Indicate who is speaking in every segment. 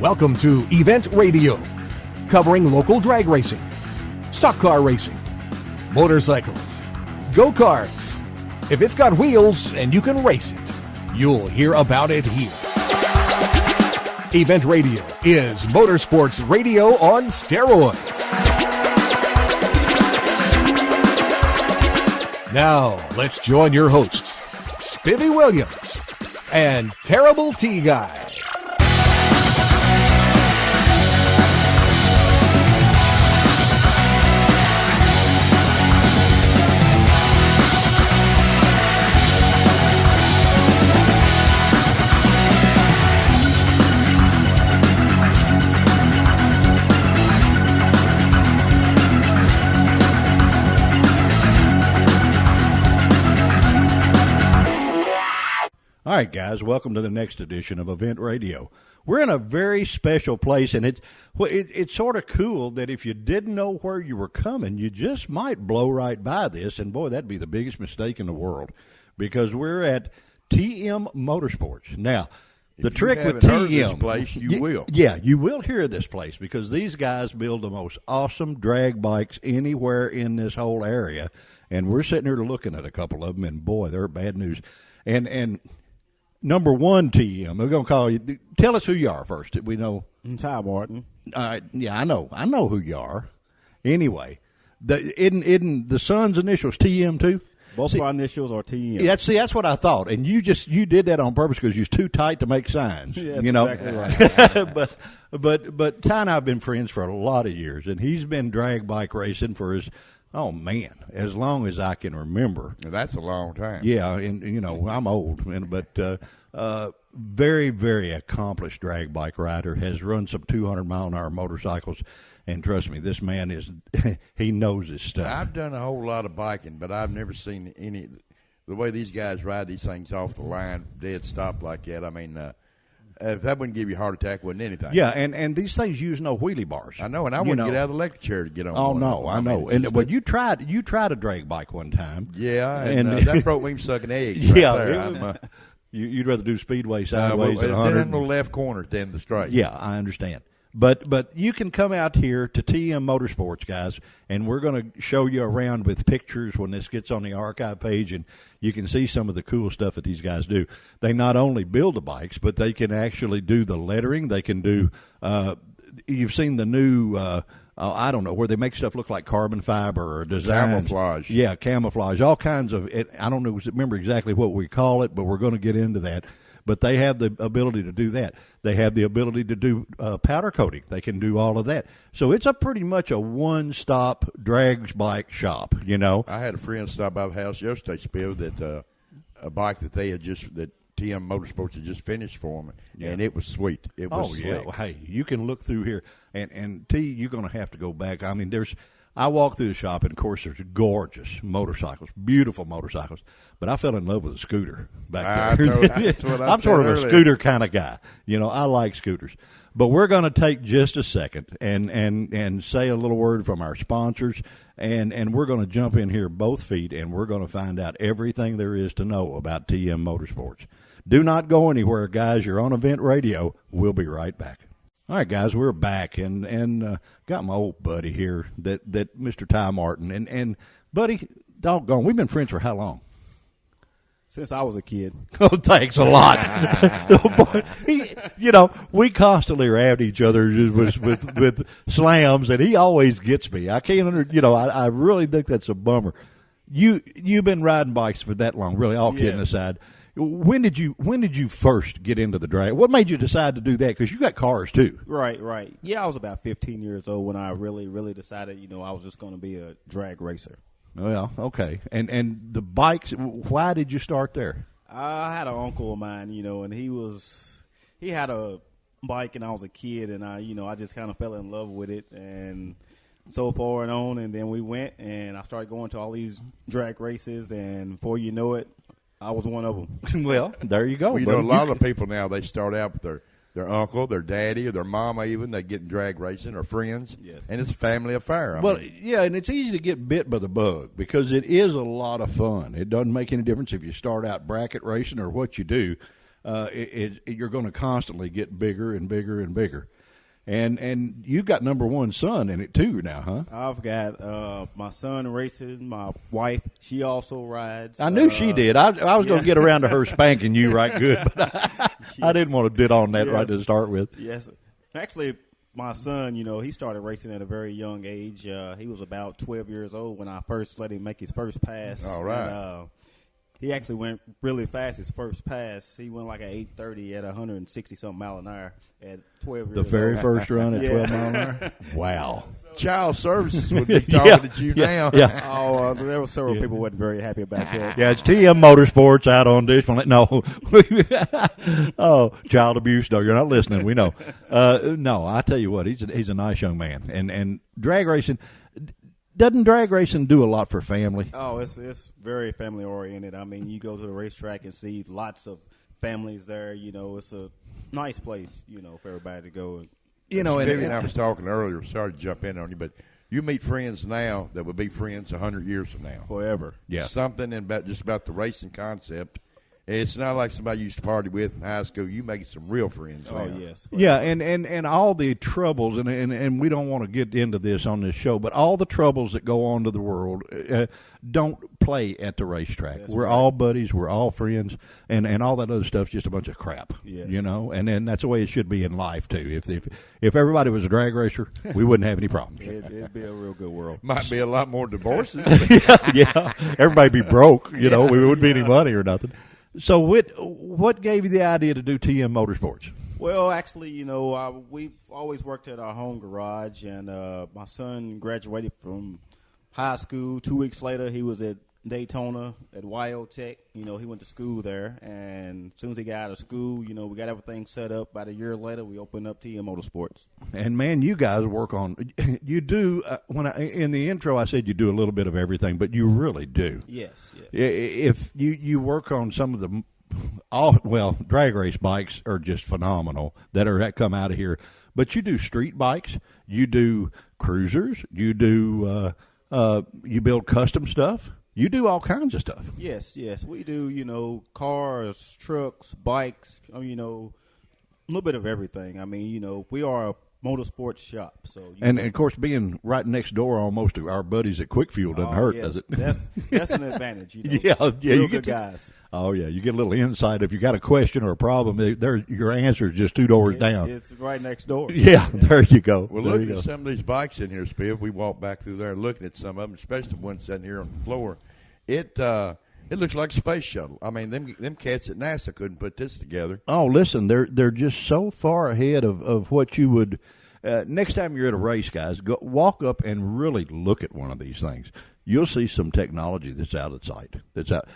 Speaker 1: Welcome to Event Radio, covering local drag racing, stock car racing, motorcycles, go-karts. If it's got wheels and you can race it, you'll hear about it here. Event Radio is Motorsports Radio on steroids. Now, let's join your hosts, Spivvy Williams and Terrible T Guy.
Speaker 2: All right, guys, welcome to the next edition of Event Radio. We're in a very special place, and it's sort of cool that if you didn't know where you were coming, you just might blow right by this, and boy, that'd be the biggest mistake in the world, because we're at TM Motorsports. Now, the trick with TM,
Speaker 3: this place, you will.
Speaker 2: Yeah, you will hear this place, because these guys build the most awesome drag bikes anywhere in this whole area, and we're sitting here looking at a couple of them, and boy, they're bad news. And number one, TM, we're going to call you. Tell us who you are first. We know.
Speaker 4: I'm Ty Martin.
Speaker 2: Yeah, I know who you are. Anyway, isn't the son's initials TM too?
Speaker 4: Both of our initials are TM.
Speaker 2: Yeah, that's what I thought. And you did that on purpose because you're too tight to make signs.
Speaker 4: Yes,
Speaker 2: you know?
Speaker 4: exactly right.
Speaker 2: but Ty and I have been friends for a lot of years, and he's been drag bike racing for as long as I can remember.
Speaker 3: That's a long time.
Speaker 2: Yeah, and I'm old, but very, very accomplished drag bike rider, has run some 200-mile-an-hour motorcycles, and trust me, this man he knows his stuff.
Speaker 3: I've done a whole lot of biking, but I've never seen the way these guys ride these things off the line, dead stop like that. I mean, if that wouldn't give you a heart attack, wouldn't anything.
Speaker 2: Yeah, and these things use no wheelie bars.
Speaker 3: I know, and I wouldn't get out of the electric chair to get on.
Speaker 2: Oh
Speaker 3: one.
Speaker 2: no, I know. But you tried a drag bike one time.
Speaker 3: Yeah, and that broke me sucking eggs.
Speaker 2: Yeah,
Speaker 3: right there.
Speaker 2: You'd rather do speedway sideways than 100.
Speaker 3: Then in the left corner at the end of the straight.
Speaker 2: Yeah, I understand. But you can come out here to TM Motorsports, guys, and we're going to show you around with pictures when this gets on the archive page, and you can see some of the cool stuff that these guys do. They not only build the bikes, but they can actually do the lettering. They can do you've seen the new I don't know, where they make stuff look like carbon fiber or designs.
Speaker 3: Camouflage.
Speaker 2: Yeah, camouflage. All kinds of it. I don't remember exactly what we call it, but we're going to get into that. But they have the ability to do that. They have the ability to do powder coating. They can do all of that. So it's pretty much a one-stop drag bike shop, you know.
Speaker 3: I had a friend stop by the house yesterday, Spill, that a bike that that TM Motorsports had just finished for them, and it was sweet. It was slick.
Speaker 2: Yeah. Well, hey, you can look through here, and T, you're going to have to go back. I mean, I walk through the shop, and of course, there's gorgeous motorcycles, beautiful motorcycles. But I fell in love with a scooter back there. I'm sort of a scooter kind of guy. I like scooters. But we're going to take just a second and say a little word from our sponsors, and we're going to jump in here both feet, and we're going to find out everything there is to know about TM Motorsports. Do not go anywhere, guys. You're on Event Radio. We'll be right back. All right, guys, we're back, and got my old buddy here, that Mr. Ty Martin. And buddy, doggone, we've been friends for how long?
Speaker 4: Since I was a kid.
Speaker 2: Oh, thanks a lot. We constantly are at each other with slams, and he always gets me. I can't I really think that's a bummer. You've been riding bikes for that long, really, all kidding aside. When did you first get into the drag? What made you decide to do that? Because you got cars too.
Speaker 4: Right. Yeah, I was about 15 years old when I really, really decided, I was just going to be a drag racer.
Speaker 2: Well, okay. And the bikes, why did you start there?
Speaker 4: I had an uncle of mine, and he had a bike, and I was a kid, and I just kind of fell in love with it, and so far and on, and then we went, and I started going to all these drag races, and before you know it, I was one of them.
Speaker 2: Well, there you go.
Speaker 3: Well, a lot of the people now, they start out with their uncle, their daddy, or their mama even. They get in drag racing, or friends.
Speaker 4: Yes.
Speaker 3: And it's a family affair.
Speaker 2: Yeah, and it's easy to get bit by the bug because it is a lot of fun. It doesn't make any difference if you start out bracket racing or what you do. You're going to constantly get bigger and bigger and bigger. And you got number one son in it too now, huh?
Speaker 4: I've got my son racing. My wife, she also rides.
Speaker 2: I knew she did. I was going to get around to her spanking you right good, but I didn't want to bid on that right to start with.
Speaker 4: Yes. Actually, my son, he started racing at a very young age. He was about 12 years old when I first let him make his first pass.
Speaker 3: All right.
Speaker 4: And, he actually went really fast his first pass. He went like at 8:30 at 160-something mile an hour at 12 years old.
Speaker 2: The very first run at 12 mile an hour? Wow.
Speaker 3: Child services would be talking at you now.
Speaker 2: Yeah.
Speaker 4: Oh, there were several people who wasn't very happy about that.
Speaker 2: Yeah, it's TM Motorsports out on this one. No. Oh, child abuse. No, you're not listening. We know. No, I tell you what, he's a nice young man. And drag racing, doesn't drag racing do a lot for family?
Speaker 4: Oh, it's very family oriented. I mean, you go to the racetrack and see lots of families there. It's a nice place, for everybody to go.
Speaker 3: Vivian and I was talking earlier. Sorry to jump in on you, but you meet friends now that would be friends 100 years from now.
Speaker 4: Forever.
Speaker 2: Yeah.
Speaker 3: Something about the racing concept. It's not like somebody you used to party with in high school. You making some real friends now.
Speaker 4: Oh, yes.
Speaker 2: Yeah, and all the troubles, and we don't want to get into this on this show, but all the troubles that go on to the world don't play at the racetrack. We're all buddies. We're all friends, and all that other stuff's just a bunch of crap.
Speaker 4: Yes.
Speaker 2: And then that's the way it should be in life, too. If everybody was a drag racer, we wouldn't have any problems.
Speaker 4: It'd be a real good world.
Speaker 3: Might be a lot more divorces.
Speaker 2: Yeah. Everybody'd be broke, we wouldn't be any money or nothing. So what gave you the idea to do TM Motorsports?
Speaker 4: Well, actually, we've always worked at our home garage, and my son graduated from high school. 2 weeks later, he was at Daytona at YO Tech. He went to school there, and as soon as he got out of school, we got everything set up. About a year later, we opened up TM Motorsports.
Speaker 2: And man, you guys work on. You do in the intro, I said you do a little bit of everything, but you really do.
Speaker 4: Yes.
Speaker 2: If you work on some of the drag race bikes are just phenomenal that come out of here. But you do street bikes, you do cruisers, you do you build custom stuff. You do all kinds of stuff.
Speaker 4: Yes, we do. Cars, trucks, bikes. A little bit of everything. I mean, we are a motorsports shop. So,
Speaker 2: and of course, being right next door almost to our buddies at Quick Fuel doesn't hurt, does it?
Speaker 4: That's an advantage.
Speaker 2: Yeah,
Speaker 4: you get guys.
Speaker 2: Oh yeah, you get a little insight. If you got a question or a problem, your answer is just 2 doors down.
Speaker 4: It's right next door.
Speaker 2: Yeah, there you go.
Speaker 3: Well, looking at some of these bikes in here, Spiv, we walked back through there looking at some of them, especially the ones sitting here on the floor. It looks like a space shuttle. I mean, them cats at NASA couldn't put this together.
Speaker 2: Oh, listen, they're just so far ahead of what you would. Next time you're at a race, guys, walk up and really look at one of these things. You'll see some technology that's out of sight. That's out.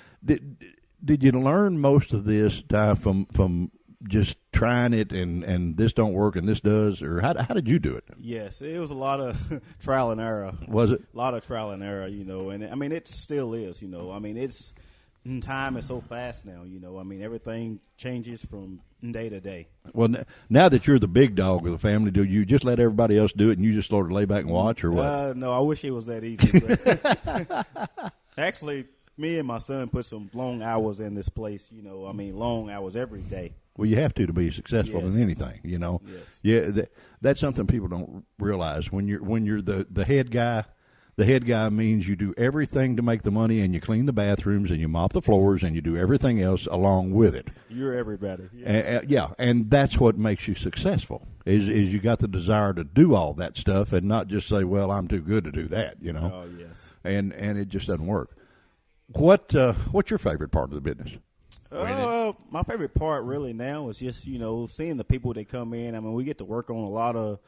Speaker 2: Did you learn most of this from just trying it and this don't work and this does, or how did you do it?
Speaker 4: Yes, it was a lot of trial and error.
Speaker 2: Was it?
Speaker 4: A lot of trial and error, and I mean it still is, time is so fast now, everything changes from day to day.
Speaker 2: Well, now that you're the big dog of the family, do you just let everybody else do it and you just sort of lay back and watch, or what?
Speaker 4: No, I wish it was that easy. But actually, me and my son put some long hours in this place, long hours every day.
Speaker 2: Well, you have to be successful in anything,
Speaker 4: Yes.
Speaker 2: Yeah, that's something people don't realize. When you're the head guy, the head guy means you do everything to make the money, and you clean the bathrooms, and you mop the floors, and you do everything else along with it.
Speaker 4: You're everybody.
Speaker 2: Yeah, and that's what makes you successful. Is you got the desire to do all that stuff, and not just say, "Well, I'm too good to do that,"
Speaker 4: Oh yes.
Speaker 2: And it just doesn't work. What's your favorite part of the business?
Speaker 4: My favorite part really now is just, seeing the people that come in. I mean, we get to work on a lot of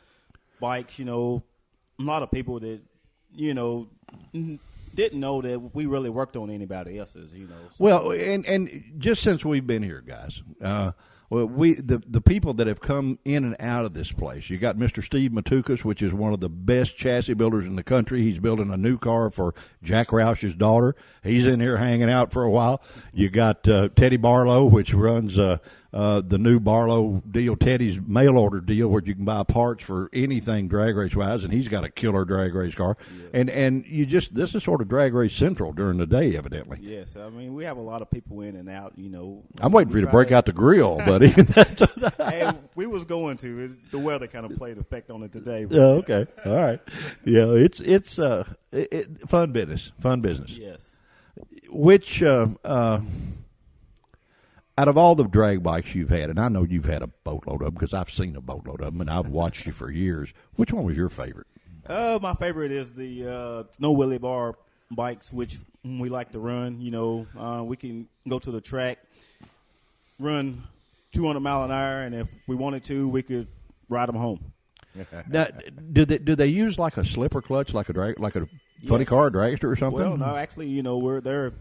Speaker 4: bikes, a lot of people that, didn't know that we really worked on anybody else's, So.
Speaker 2: Well, and just since we've been here, guys, the people that have come in and out of this place, you got Mr. Steve Matukas, which is one of the best chassis builders in the country. He's building a new car for Jack Roush's daughter. He's in here hanging out for a while. You got Teddy Barlow, which runs the new Barlow deal, Teddy's mail order deal, where you can buy parts for anything drag race wise, and he's got a killer drag race car.
Speaker 4: Yeah.
Speaker 2: And you just, this is sort of drag race central during the day, evidently.
Speaker 4: Yes, I mean, we have a lot of people in and out, you know.
Speaker 2: I'm waiting for you to break out the grill, buddy.
Speaker 4: Hey, we was going to. The weather kind of played effect on it today. But,
Speaker 2: Oh, okay, all right. Yeah, it's fun business. Fun business.
Speaker 4: yes.
Speaker 2: Which out of all the drag bikes you've had, and I know you've had a boatload of them because I've seen a boatload of them, and I've watched you for years. Which one was your favorite?
Speaker 4: My favorite is the no wheelie bar bikes, which we like to run. You know, we can go to the track, run 200 mile an hour, and if we wanted to, we could ride them home.
Speaker 2: Now, do they use like a slipper clutch, like a funny
Speaker 4: Yes.
Speaker 2: car dragster or something?
Speaker 4: Well, no, actually, you know, they're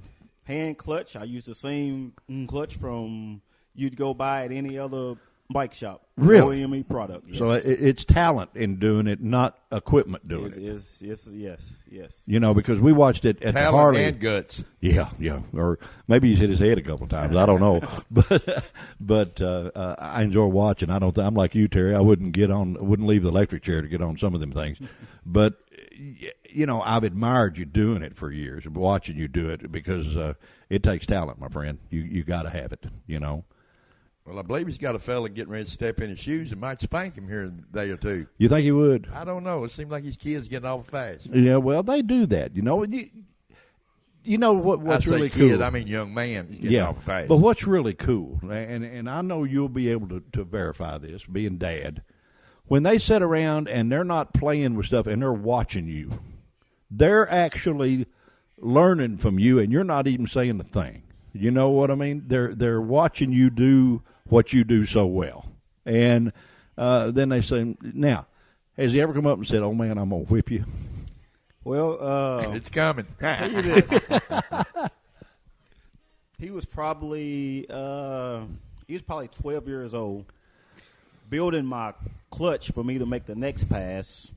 Speaker 4: hand clutch. I use the same clutch from you'd go buy at any other bike shop.
Speaker 2: Really?
Speaker 4: OEME product. Yes.
Speaker 2: So it's talent in doing it, not equipment doing it.
Speaker 4: Yes.
Speaker 2: You know, because we watched it at the
Speaker 3: Talent
Speaker 2: Harley.
Speaker 3: and guts.
Speaker 2: Yeah. Or maybe he's hit his head a couple of times. I don't know, but I enjoy watching. I'm like you, Terry. I wouldn't leave the electric chair to get on some of them things, but you know, I've admired you doing it for years, watching you do it, because it takes talent, my friend. You got to have it. You know.
Speaker 3: Well, I believe he's got a fella getting ready to step in his shoes and might spank him here in a day or two.
Speaker 2: You think he would?
Speaker 3: I don't know. It seems like his kid's getting off fast.
Speaker 2: Yeah. Well, they do that. You know. You know what's
Speaker 3: I say
Speaker 2: really
Speaker 3: kid,
Speaker 2: cool?
Speaker 3: I mean young man. He's getting off fast.
Speaker 2: But what's really cool, and I know you'll be able to verify this, being dad, when they sit around and they're not playing with stuff and they're watching you, they're actually learning from you, and you're not even saying a thing. You know what I mean? They're watching you do what you do so well, and then they say, "Now, has he ever come up and said, 'Oh man, I'm gonna whip you'?"
Speaker 4: Well,
Speaker 3: it's coming.
Speaker 4: he was probably 12 years old, building my clutch for me to make the next pass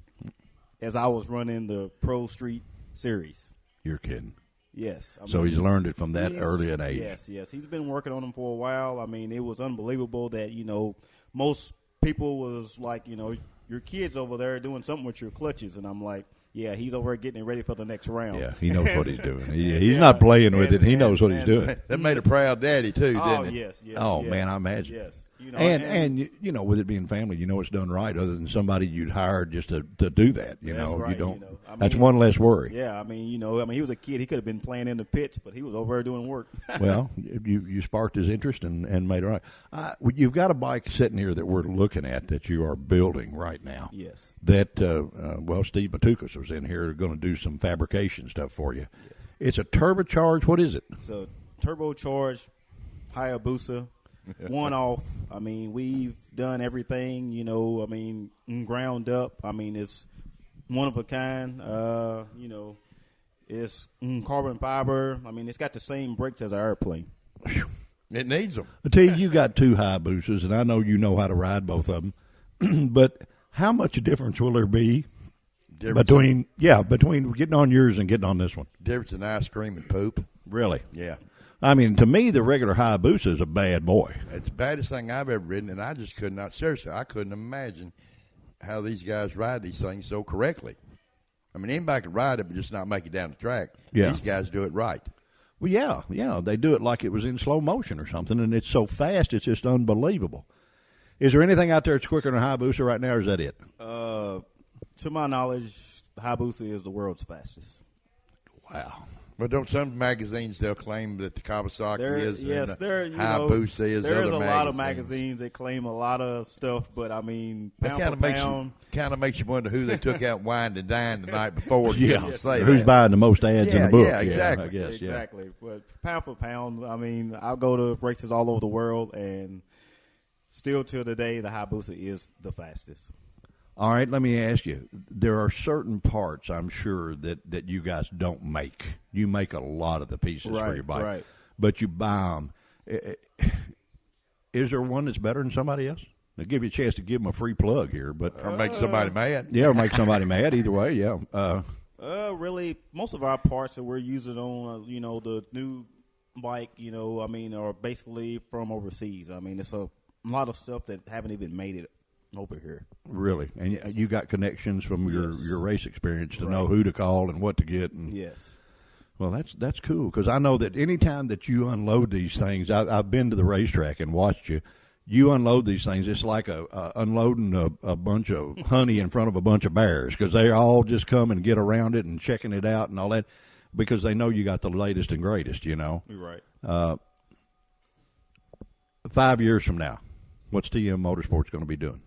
Speaker 4: as I was running the Pro Street Series.
Speaker 2: You're kidding.
Speaker 4: Yes.
Speaker 2: So he's learned it from that early an age.
Speaker 4: Yes. He's been working on them for a while. I mean, it was unbelievable that, you know, most people was like, you know, your kid's over there doing something with your clutches. And I'm like, yeah, he's over getting ready for the next round.
Speaker 2: Yeah, he knows what he's doing. He's not playing with it. He knows what he's doing.
Speaker 3: That made a proud daddy too,
Speaker 4: Oh,
Speaker 3: didn't it?
Speaker 4: yes.
Speaker 2: Oh,
Speaker 4: yes,
Speaker 2: man, I imagine.
Speaker 4: Yes. You know,
Speaker 2: And you know, with it being family, you know it's done right, other than somebody you'd hired just to do that. You
Speaker 4: That's
Speaker 2: know,
Speaker 4: right,
Speaker 2: you don't.
Speaker 4: you know. I
Speaker 2: That's
Speaker 4: mean,
Speaker 2: one less worry.
Speaker 4: Yeah, I mean, he was a kid. He could have been playing in the pits, but he was over there doing work.
Speaker 2: Well, you sparked his interest and made it right. You've got a bike sitting here that we're looking at that you are building right now.
Speaker 4: Yes.
Speaker 2: That Steve Matukas was in here going to do some fabrication stuff for you.
Speaker 4: Yes.
Speaker 2: It's a turbocharged. What is it?
Speaker 4: It's a turbocharged Hayabusa, one off. I mean, we've done everything, you know, I mean, ground up. I mean, it's one of a kind. You know, it's carbon fiber. I mean, it's got the same brakes as an airplane.
Speaker 3: It needs them.
Speaker 2: I tell you got two Hayabusas, and I know you know how to ride both of them. But how much difference will there be between getting on yours and getting on this one?
Speaker 3: Difference in ice cream and poop.
Speaker 2: Really?
Speaker 3: Yeah.
Speaker 2: I mean, to me, the regular Hayabusa is a bad boy.
Speaker 3: It's the baddest thing I've ever ridden, and I just could not, seriously, I couldn't imagine how these guys ride these things so correctly. I mean, anybody could ride it, but just not make it down the track.
Speaker 2: Yeah.
Speaker 3: These guys do it right.
Speaker 2: Well, yeah, they do it like it was in slow motion or something, and it's so fast, it's just unbelievable. Is there anything out there that's quicker than a Hayabusa right now, or is that it?
Speaker 4: To my knowledge, Hayabusa is the world's fastest.
Speaker 2: Wow.
Speaker 3: But don't some magazines, they'll claim that the Kawasaki is
Speaker 4: yes,
Speaker 3: and
Speaker 4: there,
Speaker 3: the Hayabusa is
Speaker 4: there's
Speaker 3: other
Speaker 4: a
Speaker 3: magazines.
Speaker 4: lot of magazines that claim a lot of stuff, but I mean, pound for pound.
Speaker 3: Kind of makes you wonder who they took out wined and dined the night before. To say
Speaker 2: Who's
Speaker 3: that.
Speaker 2: buying the most ads in the book?
Speaker 3: Yeah, exactly.
Speaker 2: I guess,
Speaker 4: Exactly. But pound for pound, I mean, I'll go to races all over the world, and still till today, the Hayabusa is the fastest.
Speaker 2: All right, let me ask you. There are certain parts, I'm sure, that you guys don't make. You make a lot of the pieces for your bike,
Speaker 4: right.
Speaker 2: but you buy them. Is there one that's better than somebody else? I'll give you a chance to give them a free plug here, but
Speaker 3: Or make somebody mad.
Speaker 2: yeah, or make somebody mad. Either way, yeah.
Speaker 4: Really, most of our parts that we're using on, the new bike, or basically from overseas. I mean, it's a lot of stuff that haven't even made it over here.
Speaker 2: Really? And you got connections from
Speaker 4: Yes.
Speaker 2: your race experience to
Speaker 4: Right.
Speaker 2: know who to call and what to get. And
Speaker 4: Yes.
Speaker 2: Well, that's cool, because I know that any time that you unload these things, I've been to the racetrack and watched you. You unload these things, it's like unloading a bunch of honey in front of a bunch of bears, because they all just come and get around it and checking it out and all that, because they know you got the latest and greatest,
Speaker 4: You're right.
Speaker 2: 5 years from now, what's TM Motorsports going to be doing?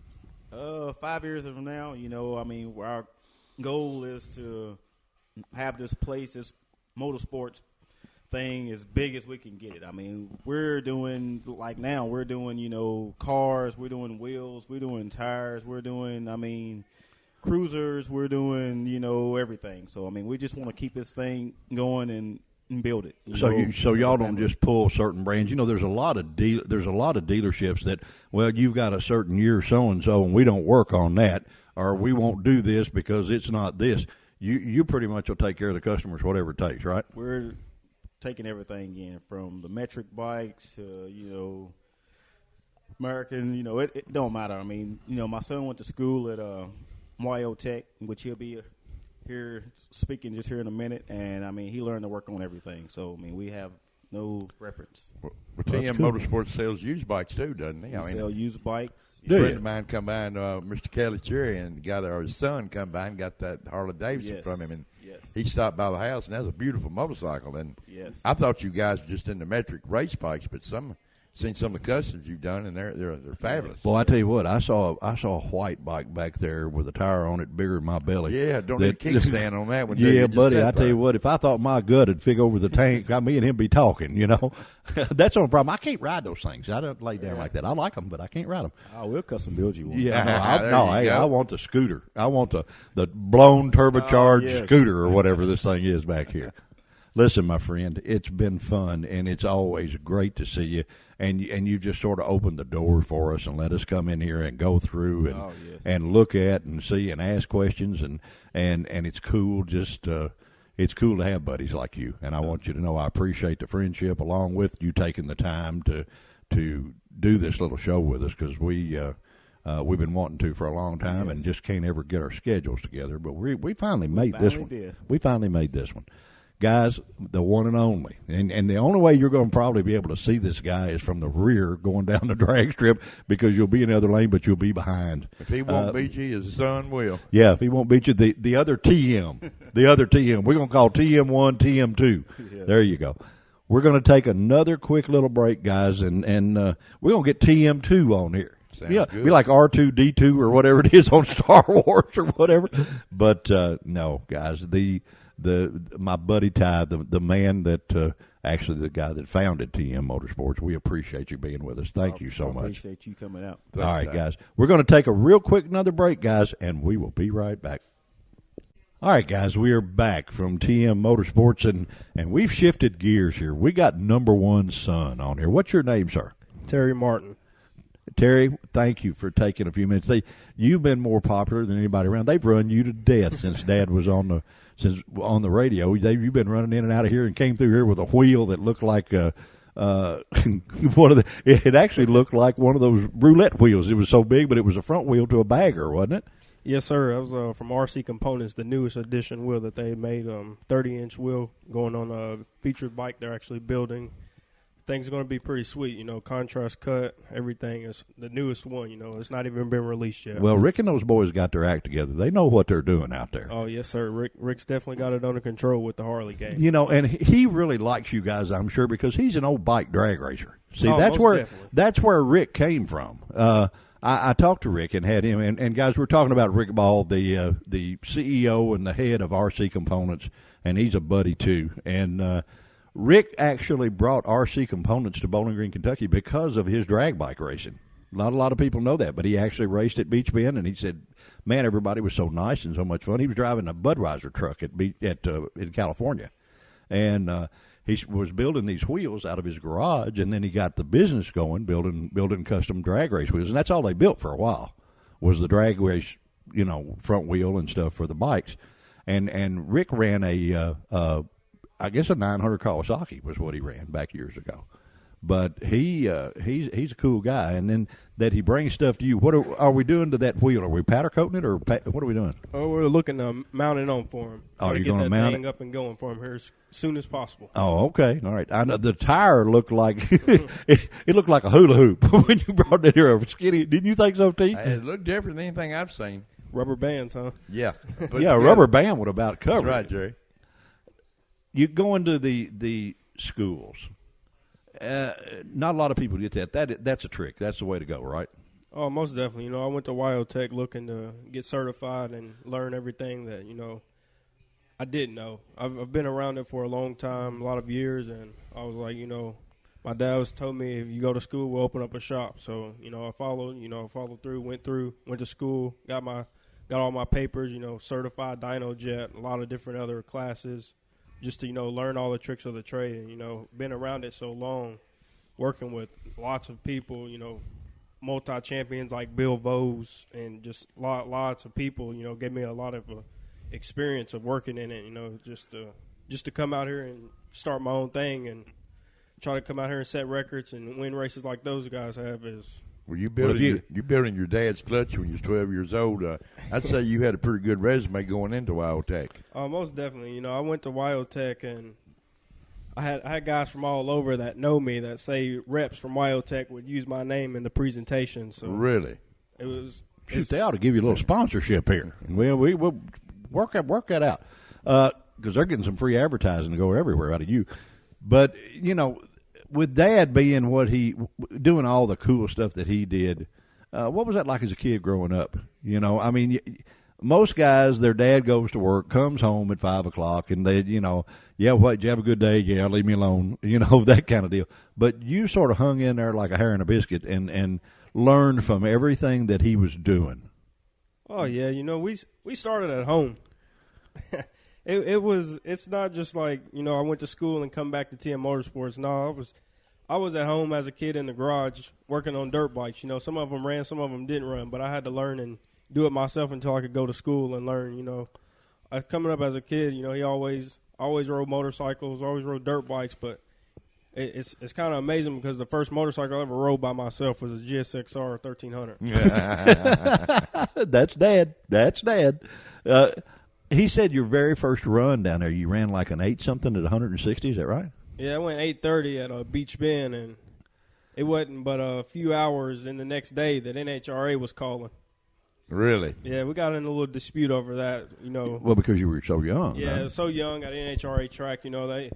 Speaker 4: 5 years from now, our goal is to have this place, this motorsports thing, as big as we can get it. I mean, we're doing cars, we're doing wheels, we're doing tires, we're doing, cruisers, we're doing, everything. So, we just want to keep this thing going and build it.
Speaker 2: So y'all don't just pull certain brands. There's a lot of dealerships that, well, you've got a certain year so and so, and we don't work on that, or we won't do this because it's not this. You pretty much will take care of the customers, whatever it takes, right?
Speaker 4: We're taking everything in, from the metric bikes to American. It don't matter. My son went to school at YO Tech, which he'll be here speaking just here in a minute, and he learned to work on everything. So we have no reference.
Speaker 3: Well, TM Motorsports sells used bikes too, doesn't he?
Speaker 4: We sell used bikes.
Speaker 3: A friend of mine come by, and Mr. Kelly Cherry, and his son come by and got that Harley Davidson from him, and he stopped by the house, and that's a beautiful motorcycle. And I thought you guys were just in the metric race bikes, but seen some of the customs you've done, and they're fabulous.
Speaker 2: Well, I tell you what, I saw a white bike back there with a tire on it bigger than my belly.
Speaker 3: Yeah, don't need a kickstand on that one.
Speaker 2: Yeah, buddy, I tell you what, if I thought my gut would fit over the tank, me and him be talking. That's the only problem. I can't ride those things. I don't lay down like that. I like them, but I can't ride them.
Speaker 4: Oh, we'll custom build you one.
Speaker 2: Yeah, I want the scooter. I want the blown turbocharged scooter or whatever this thing is back here. Listen, my friend, it's been fun, and it's always great to see you. And you just sort of opened the door for us and let us come in here and go through and look at and see and ask questions, and it's cool. It's cool to have buddies like you, and I want you to know I appreciate the friendship, along with you taking the time to do this little show with us, because we've been wanting to for a long time and just can't ever get our schedules together. But we finally made this one. We finally made this one. Guys, the one and only. And the only way you're going to probably be able to see this guy is from the rear going down the drag strip, because you'll be in the other lane, but you'll be behind.
Speaker 3: If he won't beat you, his son will.
Speaker 2: Yeah, if he won't beat you, the other TM. The other TM. We're going to call TM1, TM2. Yeah. There you go. We're going to take another quick little break, guys, and we're going to get TM2 on here.
Speaker 3: Sounds good.
Speaker 2: Be like R2-D2 or whatever it is on Star Wars or whatever. But no, guys, my buddy Ty, the man that actually the guy that founded TM Motorsports, we appreciate you being with us. Thank you so much.
Speaker 4: Appreciate you coming out.
Speaker 2: All right, guys, we're going to take a real quick another break, guys, and we will be right back. All right, guys, we are back from TM Motorsports, and we've shifted gears here. We got number one son on here. What's your name, sir?
Speaker 5: Terry Martin.
Speaker 2: Terry, thank you for taking a few minutes. You've been more popular than anybody around. They've run you to death since Dad was on the radio. You've been running in and out of here, and came through here with a wheel that looked like it actually looked like one of those roulette wheels. It was so big, but it was a front wheel to a bagger, wasn't it?
Speaker 5: Yes, sir. That was from RC Components, the newest edition wheel that they made, 30-inch wheel going on a featured bike they're actually building. Things are going to be pretty sweet, contrast cut, everything is the newest one, it's not even been released yet.
Speaker 2: Well, Rick and those boys got their act together. They know what they're doing out there.
Speaker 5: Oh, yes, sir. Rick's definitely got it under control with the Harley game.
Speaker 2: And he really likes you guys, I'm sure, because he's an old bike drag racer. See,
Speaker 5: definitely.
Speaker 2: That's where Rick came from. I talked to Rick and had him, and guys, we're talking about Rick Ball, the CEO and the head of RC Components, and he's a buddy too. And Rick actually brought RC Components to Bowling Green, Kentucky because of his drag bike racing. Not a lot of people know that, but he actually raced at Beach Bend, and he said, man, everybody was so nice and so much fun. He was driving a Budweiser truck in California, and he was building these wheels out of his garage, and then he got the business going, building custom drag race wheels, and that's all they built for a while was the drag race, front wheel and stuff for the bikes. And Rick ran a I guess a 900 Kawasaki was what he ran back years ago. But he's a cool guy, and then that he brings stuff to you. What are we doing to that wheel? Are we powder coating it, or what are we doing?
Speaker 5: Oh, we're looking to mount it on for him.
Speaker 2: Oh, you're
Speaker 5: going to
Speaker 2: mount
Speaker 5: thing up and going for him here as soon as possible.
Speaker 2: Oh, okay, all right. I know the tire looked like it looked like a hula hoop when you brought it here. Skinny, didn't you think so, T?
Speaker 3: It looked different than anything I've seen.
Speaker 5: Rubber bands, huh?
Speaker 3: Yeah,
Speaker 2: Yeah, a rubber band would about cover.
Speaker 3: That's right, Jerry.
Speaker 2: You go into the schools. Not a lot of people get that. That's a trick. That's the way to go, right?
Speaker 5: Oh, most definitely. I went to Wyotech looking to get certified and learn everything that, I didn't know. I've been around it for a long time, a lot of years, and I was like, my dad was told me if you go to school, we'll open up a shop. So, I followed through, went to school, got all my papers, certified dyno jet, a lot of different other classes, just to, learn all the tricks of the trade. And, been around it so long, working with lots of people, multi-champions like Bill Vose, and just lots of people, gave me a lot of experience of working in it, just to come out here and start my own thing and try to come out here and set records and win races like those guys have is.
Speaker 3: Well, you building your dad's clutch when you was 12 years old. I'd say you had a pretty good resume going into Wyotech.
Speaker 5: Most definitely. I went to Wyotech, and I had guys from all over that know me that say reps from Wyotech would use my name in the presentation. So
Speaker 3: really,
Speaker 5: it was.
Speaker 2: Shoot, they ought to give you a little sponsorship here. We'll work that out because they're getting some free advertising to go everywhere out of you. But with Dad being doing all the cool stuff that he did, what was that like as a kid growing up? Most guys, their dad goes to work, comes home at 5 o'clock, and they, yeah, what, did you have a good day? Yeah, leave me alone, that kind of deal. But you sort of hung in there like a hair in a biscuit and learned from everything that he was doing.
Speaker 5: Oh yeah, we started at home. It's not just like, I went to school and come back to TM Motorsports. No, I was at home as a kid in the garage working on dirt bikes. Some of them ran, some of them didn't run, but I had to learn and do it myself until I could go to school and learn. Coming up as a kid, he always rode motorcycles, always rode dirt bikes, but it's kind of amazing because the first motorcycle I ever rode by myself was a GSXR 1300.
Speaker 2: That's Dad. He said your very first run down there, you ran like an 8-something at 160. Is that right?
Speaker 5: Yeah, I went 830 at Beach Bend, and it wasn't but a few hours in the next day that NHRA was calling.
Speaker 3: Really?
Speaker 5: Yeah, we got in a little dispute over that,
Speaker 2: Well, because you were so young.
Speaker 5: Yeah,
Speaker 2: right?
Speaker 5: So young at NHRA track, I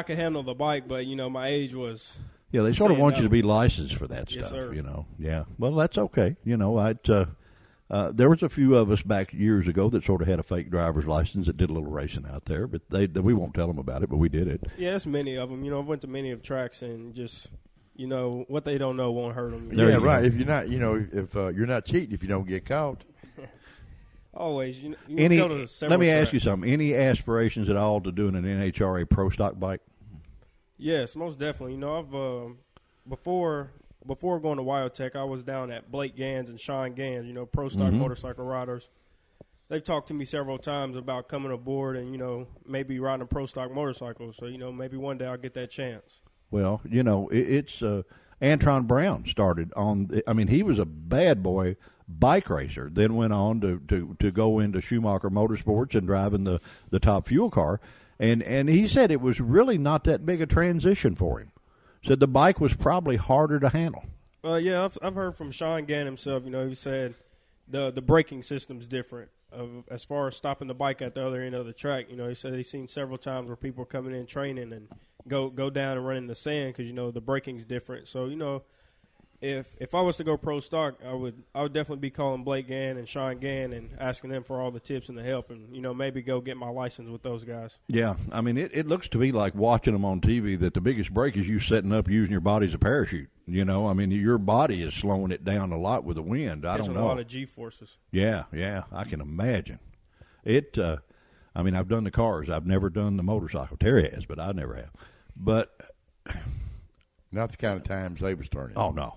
Speaker 5: could handle the bike, but, my age was.
Speaker 2: Yeah, they sort of want you to be licensed for that
Speaker 5: Yes,
Speaker 2: stuff,
Speaker 5: sir.
Speaker 2: Yeah, well, that's okay. There was a few of us back years ago that sort of had a fake driver's license that did a little racing out there, but we won't tell them about it, but we did it.
Speaker 5: Yeah, there's many of them. I went to many of tracks and just, what they don't know won't hurt them.
Speaker 3: Yeah, right. If you're not, if you're not cheating, if you don't get caught.
Speaker 5: Always. You go to several
Speaker 2: let me
Speaker 5: tracks.
Speaker 2: ask you something. Any aspirations at all to doing an NHRA Pro Stock bike?
Speaker 5: Yes, most definitely. I've before going to Wyotech, I was down at Blake Gans and Sean Gans, pro stock motorcycle riders. They've talked to me several times about coming aboard and, maybe riding a pro stock motorcycle. So, maybe one day I'll get that chance.
Speaker 2: Well, it's Antron Brown started on. He was a bad boy bike racer. Then went on to go into Schumacher Motorsports and driving the top fuel car. And he said it was really not that big a transition for him. Said the bike was probably harder to handle.
Speaker 5: Yeah, I've heard from Sean Gann himself. He said the braking system's different as far as stopping the bike at the other end of the track. He said he's seen several times where people are coming in training and go down and run in the sand because the braking's different. So if I was to go pro stock, I would definitely be calling Blake Gann and Sean Gann and asking them for all the tips and the help, and maybe go get my license with those guys.
Speaker 2: Yeah, it looks to me like watching them on TV that the biggest break is you setting up using your body as a parachute. Your body is slowing it down a lot with the wind. I don't know.
Speaker 5: A lot of G forces.
Speaker 2: Yeah, I can imagine. It. I've done the cars. I've never done the motorcycle. Terry has, but I never have. But
Speaker 3: not the kind of times they was turning.
Speaker 2: Oh no.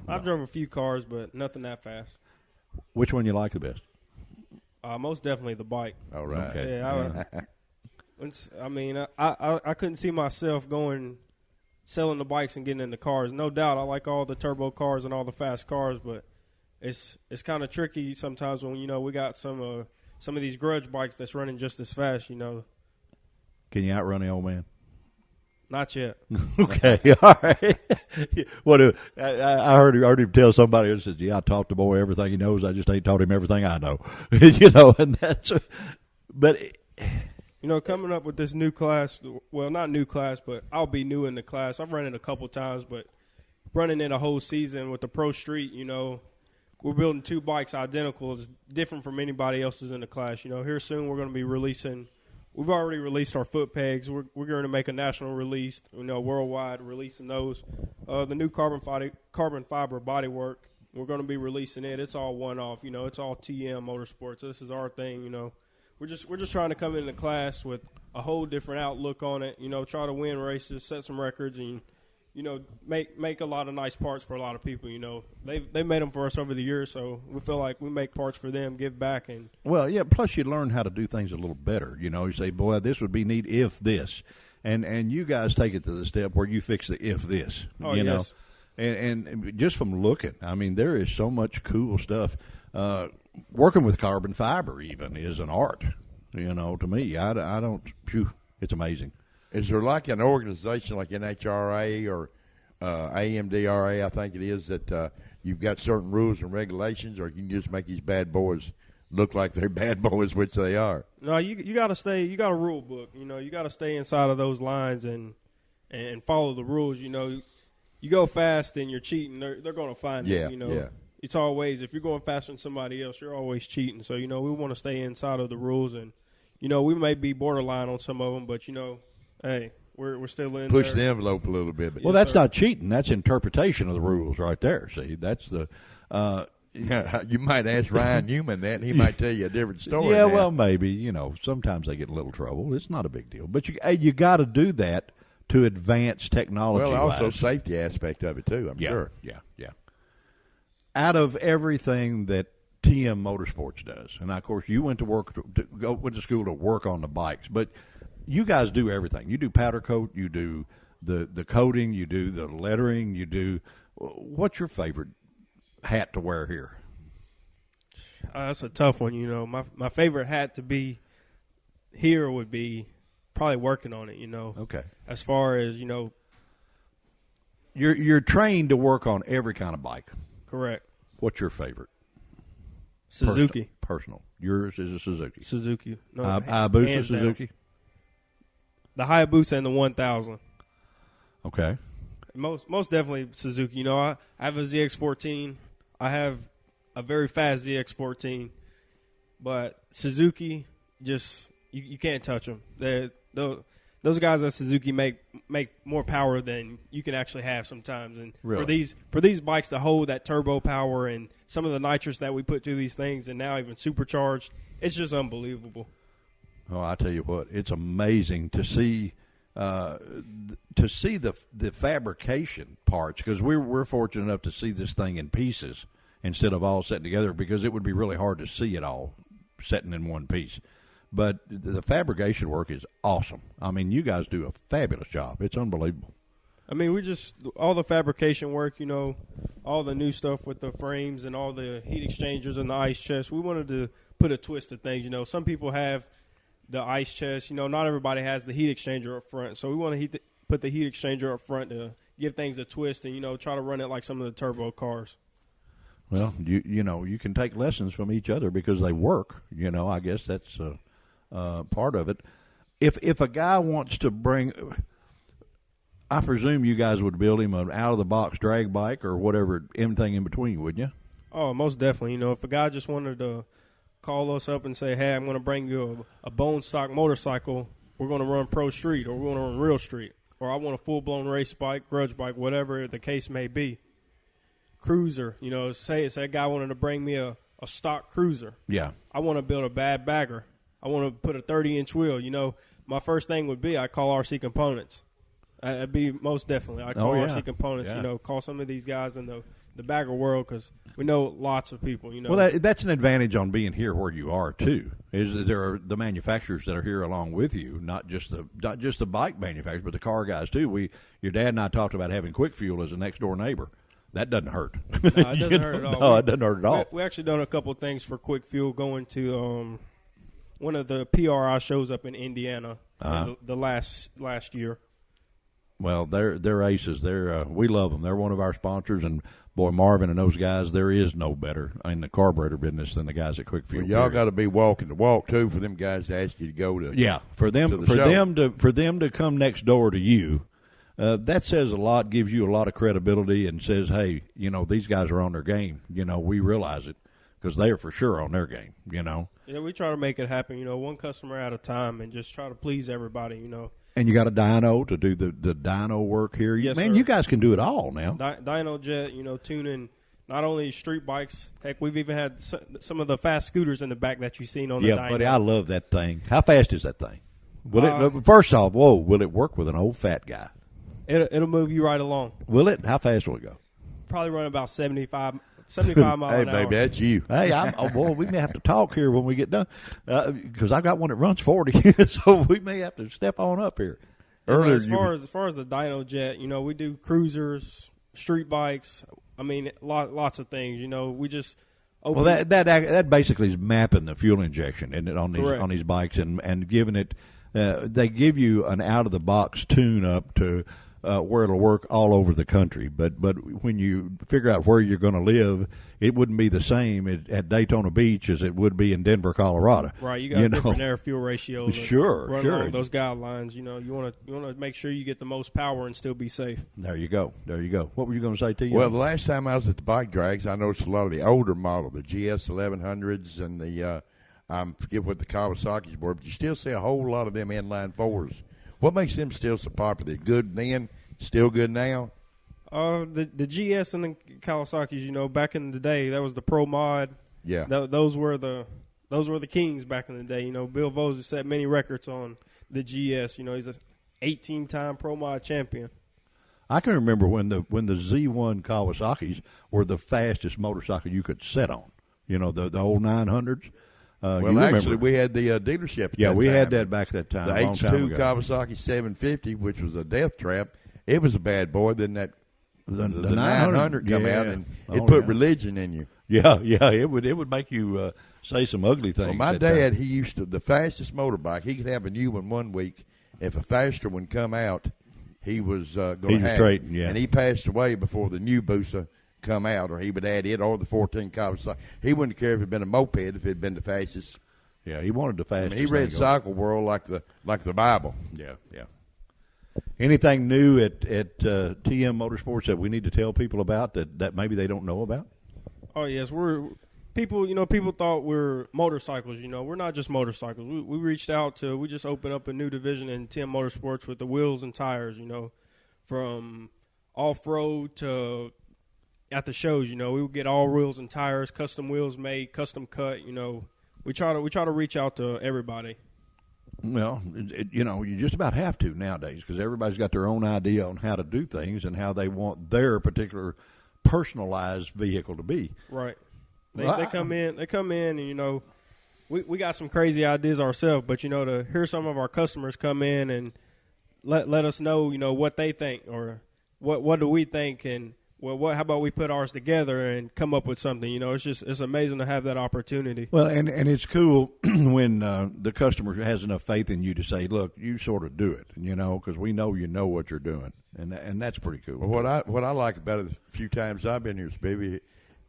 Speaker 5: I've drove a few cars, but nothing that fast.
Speaker 2: Which one you like the best?
Speaker 5: Most definitely the bike.
Speaker 3: All right.
Speaker 2: Okay.
Speaker 5: Yeah, I mean, I couldn't see myself selling the bikes and getting in the cars. No doubt, I like all the turbo cars and all the fast cars, but it's kind of tricky sometimes when we got some of these grudge bikes that's running just as fast.
Speaker 2: Can you outrun the old man?
Speaker 5: Not yet.
Speaker 2: Okay, all right. What I heard him tell somebody who says, "Yeah, I taught the boy everything he knows. I just ain't taught him everything I know." And that's. But
Speaker 5: coming up with this new class. Well, not new class, but I'll be new in the class. I've run it a couple times, but running it a whole season with the Pro Street, we're building 2 bikes identical. It's different from anybody else's in the class. Here soon we're going to be releasing. We've already released our foot pegs. We're going to make a national release, worldwide, releasing those. The new carbon fiber bodywork, we're going to be releasing it. It's all one-off. It's all TM Motorsports. This is our thing. We're just trying to come into class with a whole different outlook on it. Try to win races, set some records, and make a lot of nice parts for a lot of people. They made them for us over the years, so we feel like we make parts for them, give back, and
Speaker 2: plus you learn how to do things a little better. You say, boy, this would be neat if this, and you guys take it to the step where you fix the if this.
Speaker 5: Yes.
Speaker 2: And just from looking, I mean, there is so much cool stuff. Working with carbon fiber even is an art. To me, I don't. It's amazing.
Speaker 3: Is there like an organization like NHRA or AMDRA, I think it is, that you've got certain rules and regulations, or you can just make these bad boys look like they're bad boys, which they are?
Speaker 5: No, you got to stay. You got a rule book. You got to stay inside of those lines and follow the rules. You go fast and you're cheating, they're going to find it.
Speaker 3: Yeah.
Speaker 5: It's always, if you're going faster than somebody else, you're always cheating. So we want to stay inside of the rules, and we may be borderline on some of them, but hey, we're still in
Speaker 3: push
Speaker 5: there.
Speaker 3: the envelope a little bit. But
Speaker 2: well, that's not cheating. That's interpretation of the rules right there. See, that's the.
Speaker 3: You might ask Ryan Newman that, and he might tell you a different story.
Speaker 2: Yeah,
Speaker 3: now.
Speaker 2: well, maybe. Sometimes they get in a little trouble. It's not a big deal, but you got to do that to advance technology.
Speaker 3: Well, also safety aspect of it too. I'm sure.
Speaker 2: Yeah. Out of everything that TM Motorsports does, and of course you went to school to work on the bikes, but you guys do everything. You do powder coat, you do the coating, you do the lettering, you do. What's your favorite hat to wear here?
Speaker 5: That's a tough one. My favorite hat to be here would be probably working on it.
Speaker 2: Okay.
Speaker 5: As far as
Speaker 2: you're trained to work on every kind of bike.
Speaker 5: Correct.
Speaker 2: What's your favorite?
Speaker 5: Suzuki.
Speaker 2: Personal. Yours is a Suzuki.
Speaker 5: Suzuki. No,
Speaker 2: Hayabusa Suzuki.
Speaker 5: Down. The Hayabusa and the 1000.
Speaker 2: Okay.
Speaker 5: Most definitely Suzuki. I have a ZX14. I have a very fast ZX14, but Suzuki just you can't touch them. Those guys at Suzuki make more power than you can actually have sometimes. And
Speaker 2: really?
Speaker 5: for these bikes to hold that turbo power and some of the nitrous that we put through these things, and now even supercharged, it's just unbelievable.
Speaker 2: Oh, I tell you what, it's amazing to see the fabrication parts, because we're fortunate enough to see this thing in pieces instead of all set together, because it would be really hard to see it all setting in one piece. But the fabrication work is awesome. I mean, you guys do a fabulous job. It's unbelievable.
Speaker 5: I mean, all the fabrication work, all the new stuff with the frames and all the heat exchangers and the ice chest, we wanted to put a twist to things. Some people have the ice chest. Not everybody has the heat exchanger up front. So we want to put the heat exchanger up front to give things a twist and, try to run it like some of the turbo cars.
Speaker 2: Well, you can take lessons from each other because they work. I guess that's part of it. If a guy wants to bring, I presume you guys would build him an out-of-the-box drag bike or whatever, anything in between, wouldn't you?
Speaker 5: Oh, most definitely. If a guy just wanted to call us up and say, hey, I'm going to bring you a bone stock motorcycle, we're going to run Pro Street or we're going to run Real Street, or I want a full-blown race bike, grudge bike, whatever the case may be. Cruiser, say a guy wanted to bring me a stock cruiser.
Speaker 2: Yeah.
Speaker 5: I want to build a bad bagger. I want to put a 30-inch wheel. My first thing would be I call RC Components. I'd be most definitely. I call RC Components.
Speaker 2: Yeah.
Speaker 5: Call some of these guys in the the bagger world because we know lots of people. You know,
Speaker 2: Well, that's an advantage on being here where you are too. Is that there are the manufacturers that are here along with you, not just the bike manufacturers, but the car guys too. Your dad and I talked about having Quick Fuel as a next door neighbor. That doesn't hurt.
Speaker 5: No, it doesn't hurt at all.
Speaker 2: No, it doesn't hurt at all.
Speaker 5: We actually done a couple of things for Quick Fuel, going to one of the PRI shows up in Indiana the last year.
Speaker 2: Well, they're aces. We love them. They're one of our sponsors, and boy, Marvin and those guys, there is no better in the carburetor business than the guys at Quick Fuel.
Speaker 3: Well, y'all got to be walking the walk too for them guys to ask you to go to.
Speaker 2: Yeah, for them to come next door to you. That says a lot, gives you a lot of credibility, and says, hey, these guys are on their game. We realize it because they are for sure on their game.
Speaker 5: Yeah, we try to make it happen. One customer at a time, and just try to please everybody.
Speaker 2: And you got a dyno to do the dyno work here.
Speaker 5: Yes,
Speaker 2: man,
Speaker 5: sir.
Speaker 2: You guys can do it all now.
Speaker 5: Dyno Jet, tuning not only street bikes. Heck, we've even had some of the fast scooters in the back that you've seen on the dyno.
Speaker 2: Yeah, buddy, I love that thing. How fast is that thing? First off, will it work with an old fat guy?
Speaker 5: It'll move you right along.
Speaker 2: Will it? How fast will it go?
Speaker 5: Probably run about 75 miles an hour.
Speaker 3: Hey, baby, that's you.
Speaker 2: Hey, we may have to talk here when we get done because I got one that runs 40, so we may have to step on up here.
Speaker 3: Earlier,
Speaker 5: as far as the Dyno Jet, we do cruisers, street bikes. I mean, lots of things. We just open.
Speaker 2: Well, that basically is mapping the fuel injection, isn't it,
Speaker 5: Correct.
Speaker 2: on these bikes and giving it. They give you an out of the box tune up to. Where it'll work all over the country, but when you figure out where you're going to live, it wouldn't be the same at Daytona Beach as it would be in Denver, Colorado.
Speaker 5: Right, you got different air fuel ratios.
Speaker 2: Sure.
Speaker 5: Along those guidelines. You want to make sure you get the most power and still be safe.
Speaker 2: There you go. What were you going to say, T?
Speaker 3: Well, the last time I was at the bike drags, I noticed a lot of the older model, the GS 1100s and the I forget what the Kawasaki's were, but you still see a whole lot of them inline fours. What makes them still so popular? They're good then, still good now?
Speaker 5: The GS and the Kawasaki's, back in the day, that was the Pro Mod.
Speaker 3: Yeah.
Speaker 5: Those were the kings back in the day. Bill Vos set many records on the GS. He's a 18-time Pro Mod champion.
Speaker 2: I can remember when the Z1 Kawasaki's were the fastest motorcycle you could sit on. The old 900s.
Speaker 3: Well, actually, we had the dealership.
Speaker 2: Yeah, we had that back at that time.
Speaker 3: The H2 Kawasaki 750, which was a death trap. It was a bad boy. Then the 900 come out, and it put religion in you.
Speaker 2: Yeah, it would make you say some ugly things.
Speaker 3: Well, my dad, he used to, the fastest motorbike, he could have a new one week. If a faster one come out, he was going to have it.
Speaker 2: Yeah.
Speaker 3: And he passed away before the new Busa come out, or he would add it, or the 14 Kawasaki. He wouldn't care if it had been a moped, if it had been the fastest.
Speaker 2: Yeah, he wanted the fastest.
Speaker 3: He read Cycle World like the Bible.
Speaker 2: Yeah. Anything new at TM Motorsports that we need to tell people about that maybe they don't know about?
Speaker 5: Oh yes, people thought we're motorcycles. We're not just motorcycles. We reached out to. We just opened up a new division in TM Motorsports with the wheels and tires. From off road to at the shows. We would get all wheels and tires, custom wheels made, custom cut. We try to reach out to everybody.
Speaker 2: Well, you just about have to nowadays because everybody's got their own idea on how to do things and how they want their particular personalized vehicle to be.
Speaker 5: Right. They come in. And we got some crazy ideas ourselves, but to hear some of our customers come in and let us know what they think or what do we think, and well, how about we put ours together and come up with something? It's amazing to have that opportunity.
Speaker 2: Well, and it's cool when the customer has enough faith in you to say, look, you sort of do it, because we know what you're doing, and that's pretty cool.
Speaker 3: Well, what I like about it, a few times I've been here, baby,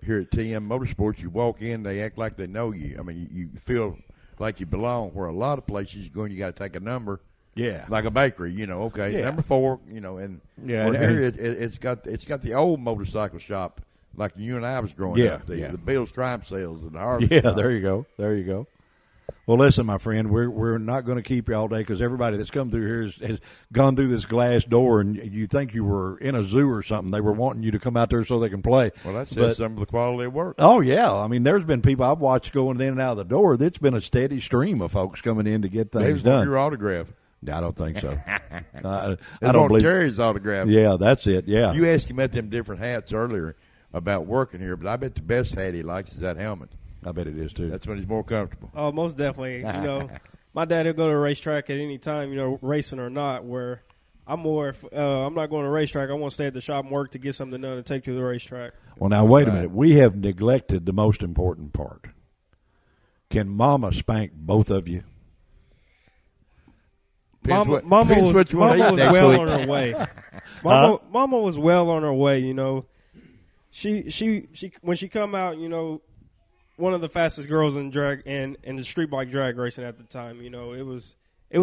Speaker 3: here at TM Motorsports, you walk in, they act like they know you. I mean, you feel like you belong, where a lot of places you go and you got to take a number.
Speaker 2: Yeah,
Speaker 3: like a bakery, okay,
Speaker 2: yeah.
Speaker 3: Number 4, and here it's got the old motorcycle shop like you and I was growing up. The Bill's Triumph sales and the Harvey.
Speaker 2: Yeah, there you go. Well, listen, my friend, we're not going to keep you all day because everybody that's come through here has gone through this glass door, and you think you were in a zoo or something. They were wanting you to come out there so they can play.
Speaker 3: Well, that says some of the quality of work.
Speaker 2: Oh yeah, I mean, there's been people I've watched going in and out of the door. It's been a steady stream of folks coming in to get things done.
Speaker 3: Your autograph.
Speaker 2: I don't think so. I
Speaker 3: don't believe Jerry's autograph.
Speaker 2: Yeah, that's it. Yeah,
Speaker 3: you asked him at them different hats earlier. about working here, but I bet the best hat he likes is that helmet.
Speaker 2: I bet it is too.
Speaker 3: That's when he's more comfortable.
Speaker 5: Oh, most definitely. You know, my dad will go to a racetrack at any time, you know, racing or not, where I'm more, I'm not going to a racetrack. I want to stay at the shop and work to get something done and take to the racetrack.
Speaker 2: Well, now, wait a minute. We have neglected the most important part. Can Mama spank both of you?
Speaker 5: Mama was well on her way. Mama was well on her way, you know. She when she come out, you know, one of the fastest girls in drag and in the street bike drag racing at the time. You know, it was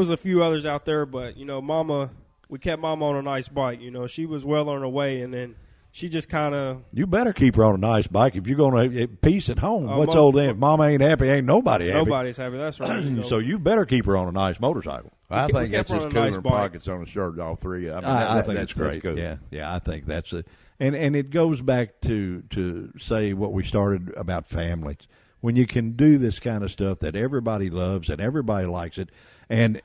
Speaker 5: a few others out there, but you know, we kept Mama on a nice bike. You know, she was well on her way, and then she just kind of.
Speaker 2: You better keep her on a nice bike if you're going to peace at home. What's old then? If Mama ain't happy, ain't nobody happy.
Speaker 5: Nobody's happy. That's right. You know.
Speaker 2: So you better keep her on a nice motorcycle.
Speaker 3: I think that's just cooler
Speaker 5: nice
Speaker 3: pockets on the shirt, all three.
Speaker 2: I think that's great. Cool. Yeah, I think that's it. And it goes back to say what we started about families. When you can do this kind of stuff that everybody loves and everybody likes it, and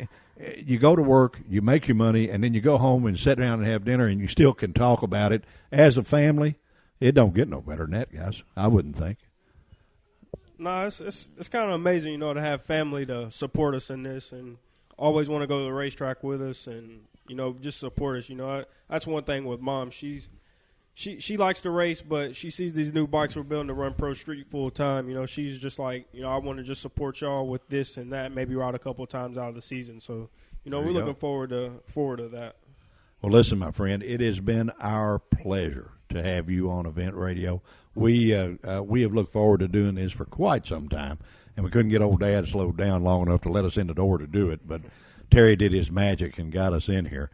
Speaker 2: you go to work, you make your money, and then you go home and sit down and have dinner, and you still can talk about it as a family, it don't get no better than that, guys. I wouldn't think.
Speaker 5: No, it's kind of amazing, you know, to have family to support us in this and always want to go to the racetrack with us and, you know, just support us. You know, that's one thing with Mom. She likes to race, but she sees these new bikes we're building to run pro street full time. You know, she's just like, you know, I want to just support y'all with this and that, maybe ride a couple of times out of the season. So, you know, we're looking forward to that.
Speaker 2: Well, listen, my friend, it has been our pleasure to have you on Event Radio. We have looked forward to doing this for quite some time, and we couldn't get old Dad slowed down long enough to let us in the door to do it. But Terry did his magic and got us in here.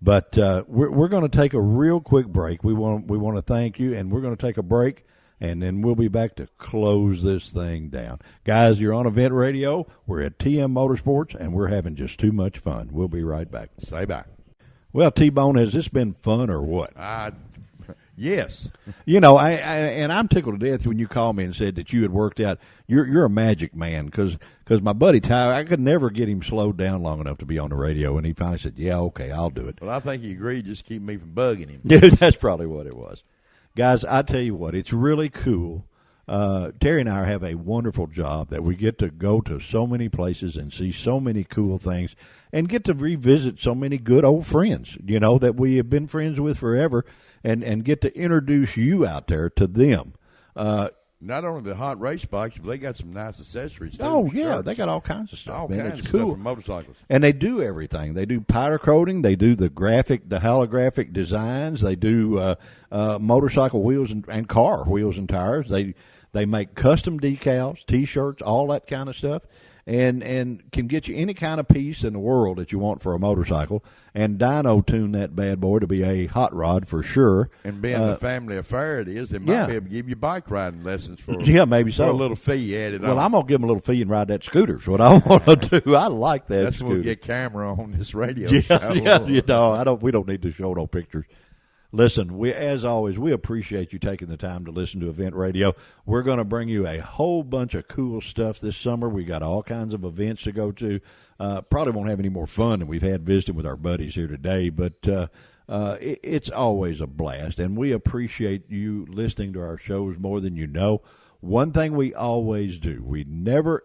Speaker 2: But we're going to take a real quick break. We want to thank you, and we're going to take a break, and then we'll be back to close this thing down. Guys, you're on Event Radio. We're at TM Motorsports, and we're having just too much fun. We'll be right back.
Speaker 3: Say bye.
Speaker 2: Well, T-Bone, has this been fun or what?
Speaker 3: Yes.
Speaker 2: You know, and I'm tickled to death when you called me and said that you had worked out. You're a magic man because my buddy Ty, I could never get him slowed down long enough to be on the radio, and he finally said, "Yeah, okay, I'll do it."
Speaker 3: Well, I think he agreed just to keep me from bugging him.
Speaker 2: Yeah, that's probably what it was. Guys, I tell you what, it's really cool. Terry and I have a wonderful job that we get to go to so many places and see so many cool things and get to revisit so many good old friends, you know, that we have been friends with forever and get to introduce you out there to them.
Speaker 3: Not only the hot race bikes, but they got some nice accessories, too.
Speaker 2: Oh, yeah, they got all kinds of stuff,
Speaker 3: all
Speaker 2: man.
Speaker 3: kinds
Speaker 2: It's
Speaker 3: of
Speaker 2: cool.
Speaker 3: stuff for motorcycles.
Speaker 2: And they do everything. They do powder coating. They do the holographic designs. They do motorcycle wheels and car wheels and tires. They make custom decals, T-shirts, all that kind of stuff, and can get you any kind of piece in the world that you want for a motorcycle. And dyno tune that bad boy to be a hot rod for sure.
Speaker 3: And being the family affair it is, they might be able to give you bike riding lessons for
Speaker 2: maybe so.
Speaker 3: For a little fee added on.
Speaker 2: Well, I'm going to give them a little fee and ride that scooter is what I want to do. I like that
Speaker 3: That's
Speaker 2: scooter.
Speaker 3: when we'll get camera on this radio
Speaker 2: show.
Speaker 3: Yeah,
Speaker 2: you know, we don't need to show no pictures. Listen, as always, we appreciate you taking the time to listen to Event Radio. We're going to bring you a whole bunch of cool stuff this summer. We got all kinds of events to go to. Probably won't have any more fun than we've had visiting with our buddies here today, but it's always a blast, and we appreciate you listening to our shows more than you know. One thing we always do, we never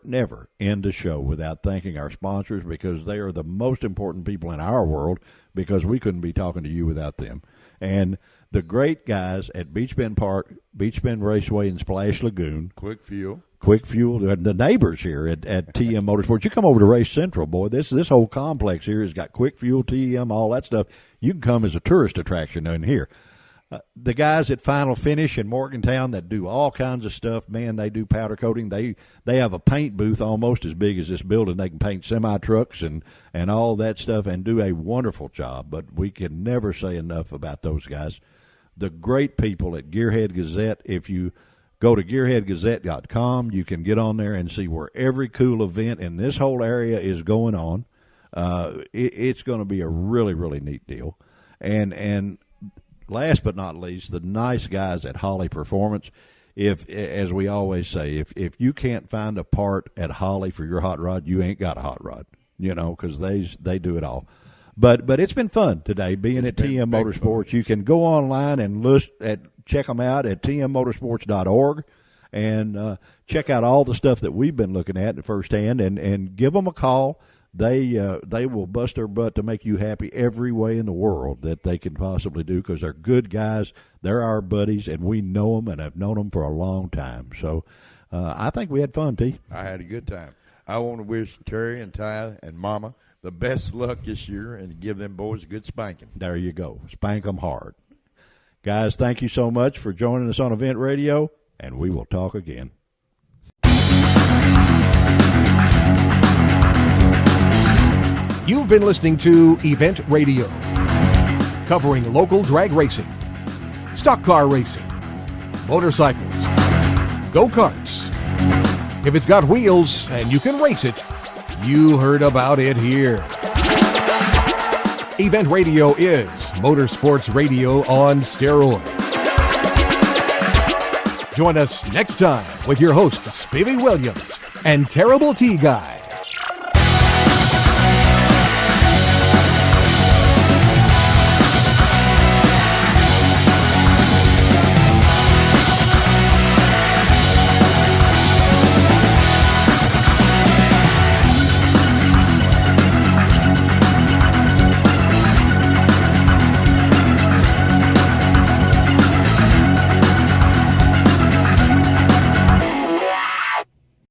Speaker 2: end a show without thanking our sponsors because they are the most important people in our world because we couldn't be talking to you without them. And the great guys at Beach Bend Park, Beach Bend Raceway, and Splash Lagoon.
Speaker 3: Quick Fuel,
Speaker 2: the neighbors here at TM Motorsports. You come over to Race Central, boy. This whole complex here has got Quick Fuel, TM, all that stuff. You can come as a tourist attraction in here. The guys at Final Finish in Morgantown that do all kinds of stuff, man, they do powder coating. They have a paint booth almost as big as this building. They can paint semi-trucks and all that stuff and do a wonderful job. But we can never say enough about those guys. The great people at Gearhead Gazette. If you go to gearheadgazette.com, you can get on there and see where every cool event in this whole area is going on. It's going to be a really, really neat deal. And last but not least, the nice guys at Holly Performance. If, as we always say, if you can't find a part at Holly for your hot rod, you ain't got a hot rod, you know, because they do it all. But it's been fun today being at TM Motorsports. You can go online and check them out at tmmotorsports.org and check out all the stuff that we've been looking at firsthand and give them a call. They will bust their butt to make you happy every way in the world that they can possibly do because they're good guys. They're our buddies, and we know them and have known them for a long time. So I think we had fun, T.
Speaker 3: I had a good time. I want to wish Terry and Ty and Mama the best luck this year and give them boys a good spanking.
Speaker 2: There you go. Spank them hard. Guys, thank you so much for joining us on Event Radio, and we will talk again.
Speaker 1: You've been listening to Event Radio, covering local drag racing, stock car racing, motorcycles, go-karts. If it's got wheels and you can race it, you heard about it here. Event Radio is Motorsports Radio on steroids. Join us next time with your hosts, Spivey Williams and Terrible T Guy.